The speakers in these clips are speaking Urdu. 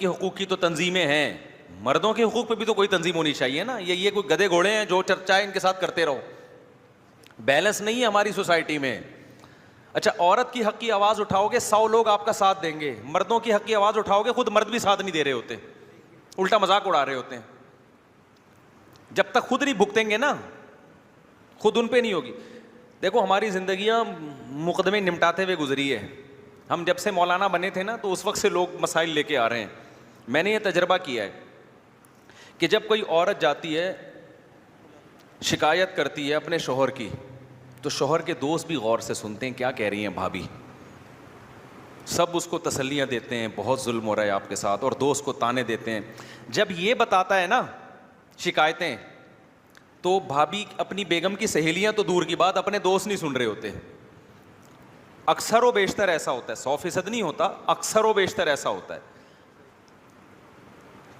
کے حقوق کی تو تنظیمیں ہیں, مردوں کے حقوق پہ بھی تو کوئی تنظیم ہونی چاہیے نا. یہ کوئی گدھے گھوڑے ہیں جو چرچا ہے ان کے ساتھ کرتے رہو. بیلنس نہیں ہے ہماری سوسائٹی میں. اچھا, عورت کی حق کی آواز اٹھاؤ گے 100 لوگ آپ کا ساتھ دیں گے, مردوں کی حق کی آواز اٹھاؤ گے خود مرد بھی ساتھ نہیں دے رہے ہوتے, الٹا مذاق اڑا رہے ہوتے ہیں. جب تک خود نہیں بھگتیں گے نا, خود ان پہ نہیں ہوگی. دیکھو ہماری زندگیاں مقدمے نمٹاتے ہوئے گزری ہے. ہم جب سے مولانا بنے تھے نا تو اس وقت سے لوگ مسائل لے کے آ رہے ہیں. میں نے یہ تجربہ کیا ہے کہ جب کوئی عورت جاتی ہے شکایت کرتی ہے اپنے شوہر کی, تو شوہر کے دوست بھی غور سے سنتے ہیں کیا کہہ رہی ہیں بھابھی, سب اس کو تسلیاں دیتے ہیں بہت ظلم ہو رہا ہے آپ کے ساتھ, اور دوست کو تانے دیتے ہیں. جب یہ بتاتا ہے نا شکایتیں, تو بھابھی اپنی بیگم کی سہیلیاں تو دور کی بات, اپنے دوست نہیں سن رہے ہوتے. اکثر و بیشتر ایسا ہوتا ہے, 100% نہیں ہوتا, اکثر و بیشتر ایسا ہوتا ہے.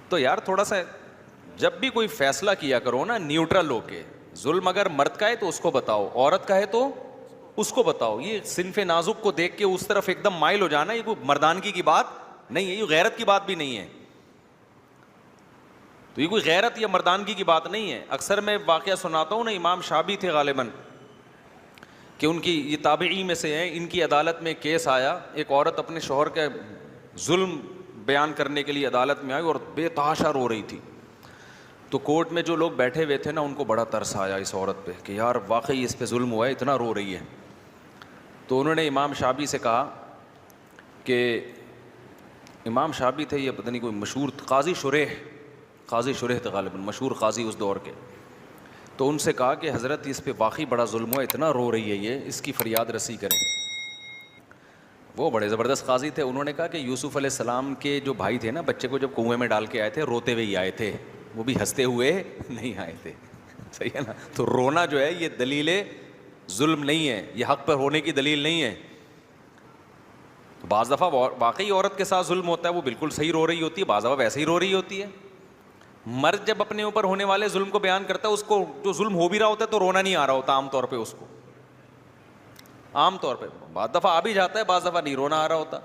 تو یار تھوڑا سا جب بھی کوئی فیصلہ کیا کرو نا نیوٹرل ہو کے. ظلم اگر مرد کا ہے تو اس کو بتاؤ, عورت کا ہے تو اس کو بتاؤ. یہ صنف نازک کو دیکھ کے اس طرف ایک دم مائل ہو جانا, یہ کوئی مردانگی کی بات نہیں ہے, یہ غیرت کی بات بھی نہیں ہے. تو یہ کوئی غیرت یا مردانگی کی بات نہیں ہے. اکثر میں واقعہ سناتا ہوں نا, امام شافعی تھے غالباً, کہ ان کی یہ تابعی میں سے ہیں, ان کی عدالت میں کیس آیا, ایک عورت اپنے شوہر کے ظلم بیان کرنے کے لیے عدالت میں آئی اور بے تحاشا رو رہی تھی. تو کورٹ میں جو لوگ بیٹھے ہوئے تھے نا ان کو بڑا ترس آیا اس عورت پہ کہ یار واقعی اس پہ ظلم ہوا ہے, اتنا رو رہی ہے. تو انہوں نے امام شافعی سے کہا کہ امام شافعی تھے, یہ پتہ نہیں کوئی مشہور قاضی شریح تھے غالباً, مشہور قاضی اس دور کے. تو ان سے کہا کہ حضرت اس پہ واقعی بڑا ظلم ہوا, اتنا رو رہی ہے یہ, اس کی فریاد رسی کریں. وہ بڑے زبردست قاضی تھے. انہوں نے کہا کہ یوسف علیہ السلام کے جو بھائی تھے نا, بچے کو جب کنویں میں ڈال کے آئے تھے روتے ہوئے ہی آئے تھے, وہ بھی ہنستے ہوئے نہیں آئے تھے. صحیح ہے نا. تو رونا جو ہے یہ دلیل ظلم نہیں ہے, یہ حق پر ہونے کی دلیل نہیں ہے. بعض دفعہ واقعی عورت کے ساتھ ظلم ہوتا ہے, وہ بالکل صحیح رو رہی ہوتی ہے, بعض دفعہ ویسے ہی رو رہی ہوتی ہے. مرد جب اپنے اوپر ہونے والے ظلم کو بیان کرتا ہے, اس کو جو ظلم ہو بھی رہا ہوتا ہے تو رونا نہیں آ رہا ہوتا عام طور پہ, اس کو عام طور پہ بعض دفعہ آ بھی جاتا ہے, بعض دفعہ نہیں رونا آ رہا ہوتا.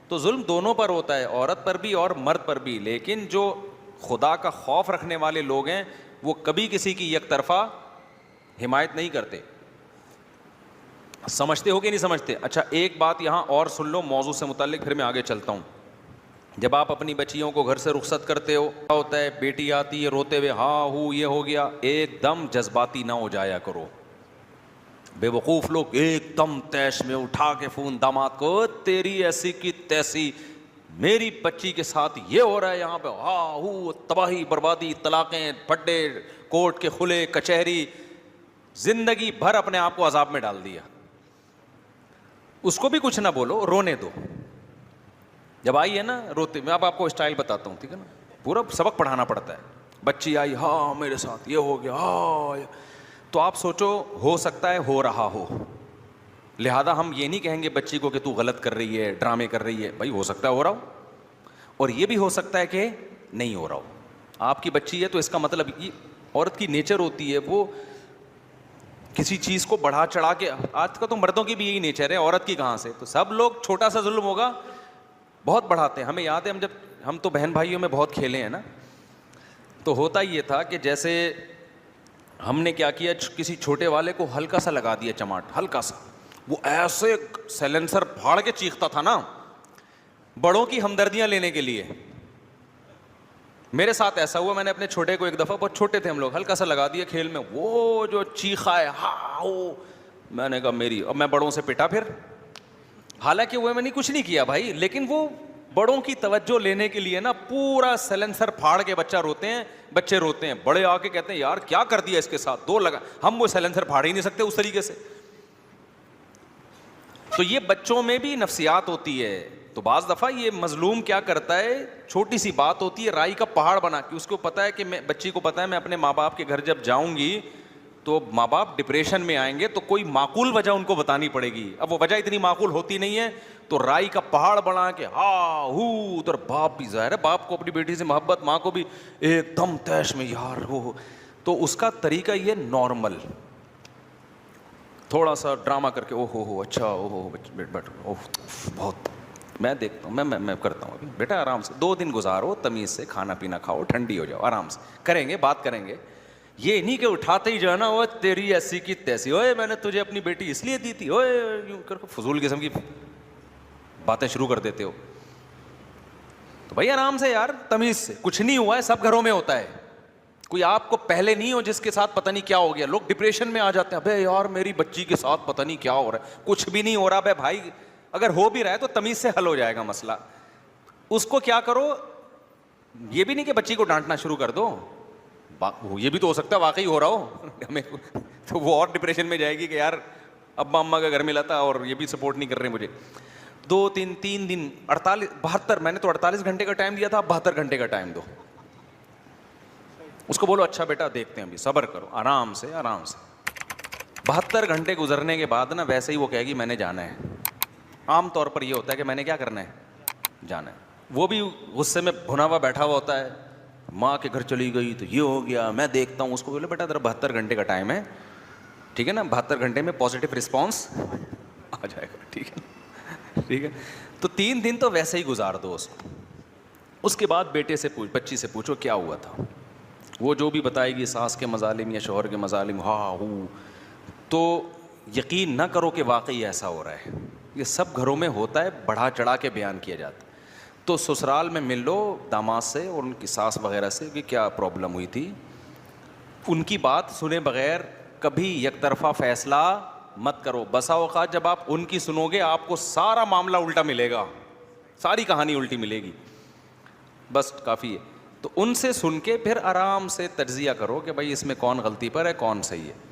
تو ظلم دونوں پر ہوتا ہے, عورت پر بھی اور مرد پر بھی. لیکن جو خدا کا خوف رکھنے والے لوگ ہیں وہ کبھی کسی کی یک طرفہ حمایت نہیں کرتے. سمجھتے ہو کہ نہیں سمجھتے؟ اچھا ایک بات یہاں اور سن لو موضوع سے متعلق, پھر میں آگے چلتا ہوں. جب آپ اپنی بچیوں کو گھر سے رخصت کرتے ہو, کیا ہوتا ہے, بیٹی آتی ہے روتے ہوئے, ہاں ہو یہ ہو گیا, ایک دم جذباتی نہ ہو جایا کرو. بے وقوف لوگ ایک دم تیش میں اٹھا کے فون داماد کو, تیری ایسی کی تیسی, میری بچی کے ساتھ یہ ہو رہا ہے یہاں پہ, ہاں ہو, تباہی بربادی, طلاقیں, پھڈے, کورٹ کے کھلے, کچہری, زندگی بھر اپنے آپ کو عذاب میں ڈال دیا. اس کو بھی کچھ نہ بولو, رونے دو. جب آئی ہے نا روتے, میں اب آپ کو اسٹائل بتاتا ہوں, ٹھیک ہے نا, پورا سبق پڑھانا پڑتا ہے. بچی آئی, ہاں میرے ساتھ یہ ہو گیا, ہاں, تو آپ سوچو ہو سکتا ہے ہو رہا ہو, لہذا ہم یہ نہیں کہیں گے بچی کو کہ تو غلط کر رہی ہے, ڈرامے کر رہی ہے. بھائی ہو سکتا ہے ہو رہا ہو, اور یہ بھی ہو سکتا ہے کہ نہیں ہو رہا ہو. آپ کی بچی ہے تو اس کا مطلب یہ عورت کی نیچر ہوتی ہے, وہ کسی چیز کو بڑھا چڑھا کے, آج کا تو مردوں کی بھی یہی نیچر ہے, عورت کی کہاں سے. تو سب لوگ چھوٹا سا ظلم ہوگا بہت بڑھاتے ہیں. ہمیں یاد ہے ہم تو بہن بھائیوں میں بہت کھیلے ہیں نا, تو ہوتا یہ تھا کہ جیسے ہم نے کیا کیا, کسی چھوٹے والے کو ہلکا سا لگا دیا چماٹ, ہلکا سا, وہ ایسے سیلنسر پھاڑ کے چیختا تھا نا بڑوں کی ہمدردیاں لینے کے لیے. میرے ساتھ ایسا ہوا, میں نے اپنے چھوٹے کو ایک دفعہ, بہت چھوٹے تھے ہم لوگ, ہلکا سا لگا دیا کھیل میں, وہ جو چیخا ہے ہاں وہ, میں نے کہا میری, اب میں بڑوں سے پٹا پھر. حالانکہ وہ میں نے کچھ نہیں کیا بھائی, لیکن وہ بڑوں کی توجہ لینے کے لیے نا پورا سیلنسر پھاڑ کے بچے روتے ہیں. بڑے آ کے کہتے ہیں یار کیا کر دیا اس کے ساتھ, دو لگا. ہم وہ سیلنسر پھاڑ ہی نہیں سکتے اس طریقے سے. تو یہ بچوں میں بھی نفسیات ہوتی ہے. تو بعض دفعہ یہ مظلوم کیا کرتا ہے, چھوٹی سی بات ہوتی ہے رائی کا پہاڑ بنا کے, اس کو پتا ہے کہ میں, بچی کو پتا ہے میں اپنے ماں باپ کے گھر جب جاؤں گی تو ماں باپ ڈپریشن میں آئیں گے, تو کوئی معقول وجہ ان کو بتانی پڑے گی. اب وہ وجہ اتنی معقول ہوتی نہیں ہے, تو رائی کا پہاڑ بنا کے ہاں ہو, ادھر باپ بھی, ظاہر ہے باپ کو اپنی بیٹی سے محبت, ماں کو بھی ایک دم تیش میں یار ہو. تو اس کا طریقہ یہ نارمل, تھوڑا سا ڈرامہ کر کے, او ہو اچھا, او ہو بیٹھ, او بہت میں دیکھتا ہوں, میں کرتا ہوں ابھی. بیٹا آرام سے 2 دن گزارو, تمیز سے کھانا پینا کھاؤ, ٹھنڈی ہو جاؤ, آرام سے کریں گے, بات کریں گے. یہ نہیں کہ اٹھاتے ہی جانا, وہ تیری ایسی کی تیسی, اوے میں نے تجھے اپنی بیٹی اس لیے دی تھی, اوے یوں کر کے فضول قسم کی باتیں شروع کر دیتے ہو. تو بھائی آرام سے یار, تمیز سے. کچھ نہیں ہوا ہے, سب گھروں میں ہوتا ہے. کوئی آپ کو پہلے نہیں ہو جس کے ساتھ پتہ نہیں کیا ہو گیا. لوگ ڈپریشن میں آ جاتے ہیں, ابے یار میری بچی کے ساتھ پتہ نہیں کیا ہو رہا ہے. کچھ بھی نہیں ہو رہا بے بھائی, اگر ہو بھی رہا ہے تو تمیز سے حل ہو جائے گا مسئلہ. اس کو کیا کرو, یہ بھی نہیں کہ بچی کو ڈانٹنا شروع کر دو, یہ بھی تو ہو سکتا ہے واقعی ہو رہا ہو ہمیں, تو وہ اور ڈپریشن میں جائے گی کہ یار ابا اماں کا گھر ملا تھا اور یہ بھی سپورٹ نہیں کر رہے مجھے. 3 دن 72, میں نے تو 48 گھنٹے کا ٹائم دیا تھا, 72 گھنٹے کا ٹائم دو. اس کو بولو اچھا بیٹا دیکھتے ہیں, ابھی صبر کرو, آرام سے آرام سے. 72 گھنٹے گزرنے کے بعد نا ویسے ہی وہ کہے گی میں نے جانا ہے. عام طور پر یہ ہوتا ہے کہ میں نے کیا کرنا ہے, جانا ہے. وہ بھی غصے میں بھنا ہوا بیٹھا ہوا ہوتا ہے, ماں کے گھر چلی گئی تو یہ ہو گیا, میں دیکھتا ہوں. اس کو بولے بیٹا ذرا 72 گھنٹے کا ٹائم ہے, ٹھیک ہے نا, 72 گھنٹے میں پازیٹیو رسپانس آ جائے گا, ٹھیک ہے, ٹھیک ہے. تو 3 دن تو ویسے ہی گزار دو اس کو. اس کے بعد بیٹے سے بچی سے پوچھو کیا ہوا تھا. وہ جو بھی بتائے گی, ساس کے مظالم یا شوہر کے مظالم, ہاں ہوں, تو یقین نہ کرو کہ واقعی ایسا ہو رہا ہے. یہ سب گھروں میں ہوتا ہے, بڑھا چڑھا کے بیان کیا جاتا ہے. تو سسرال میں مل لو داماد سے اور ان کی ساس وغیرہ سے کہ کیا پرابلم ہوئی تھی. ان کی بات سنے بغیر کبھی یک طرفہ فیصلہ مت کرو. بسا اوقات جب آپ ان کی سنو گے آپ کو سارا معاملہ الٹا ملے گا, ساری کہانی الٹی ملے گی. بس کافی ہے. تو ان سے سن کے پھر آرام سے تجزیہ کرو کہ بھائی اس میں کون غلطی پر ہے کون صحیح ہے.